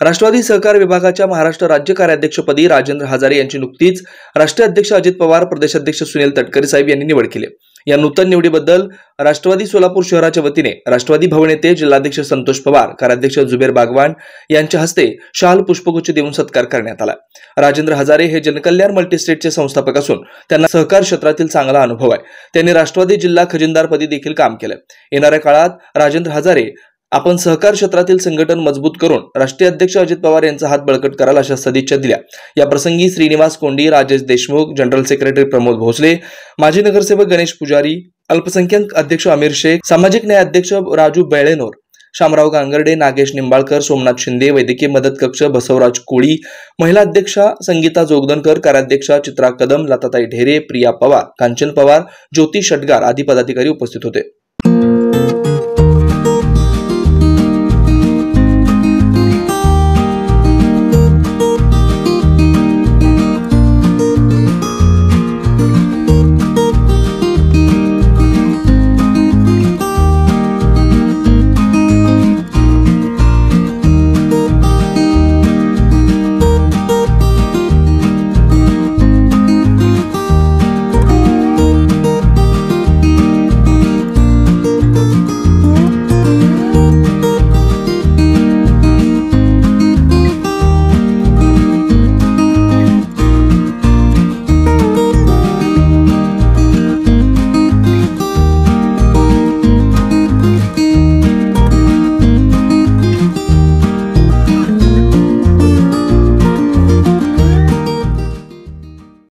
राष्ट्रवादी सहकार विभागाच्या महाराष्ट्र राज्य कार्याध्यक्षपदी राजेंद्र हजारे यांची नुकतीच राष्ट्रीय अध्यक्ष अजित पवार, प्रदेशाध्यक्ष सुनील तटकरे साहेब यांनी निवड केली। या नूतन निवडीबद्दल राष्ट्रवादी सोलापूर शहराच्या वतीने राष्ट्रवादी भवन येथे जिल्हाध्यक्ष संतोष पवार, कार्याध्यक्ष जुबेर बागवान यांच्या हस्ते शाल पुष्पगुच्छ देऊन सत्कार करण्यात आला। राजेंद्र हजारे हे जनकल्याण मल्टीस्टेटचे संस्थापक असून त्यांना सहकार क्षेत्रातील चांगला अनुभव आहे। त्यांनी राष्ट्रवादी जिल्हा खजिनदारपदी देखील काम केले। येणाऱ्या काळात राजेंद्र हजारे आपण सहकार क्षेत्रातील संघटन मजबूत करून राष्ट्रीय अध्यक्ष अजित पवार यांचा हात बळकट कराल अशा सदिच्छा दिल्या। या प्रसंगी श्रीनिवास कोंडी, राजेश देशमुख, जनरल सेक्रेटरी प्रमोद भोसले, माजी नगरसेवक गणेश पुजारी, अल्पसंख्याक अध्यक्ष आमिर शेख, सामाजिक न्याय अध्यक्ष राजू बेळेनोर, शामराव गांगर्डे, नागेश निंबाळकर, सोमनाथ शिंदे, वैद्यकीय मदत कक्ष बसवराज कोळी, महिला अध्यक्षा संगीता जोगदनकर, कार्याध्यक्षा चित्रा कदम, लताताई ढेरे, प्रिया पवार, कांचन पवार, ज्योती षटगार आदी पदाधिकारी उपस्थित होते।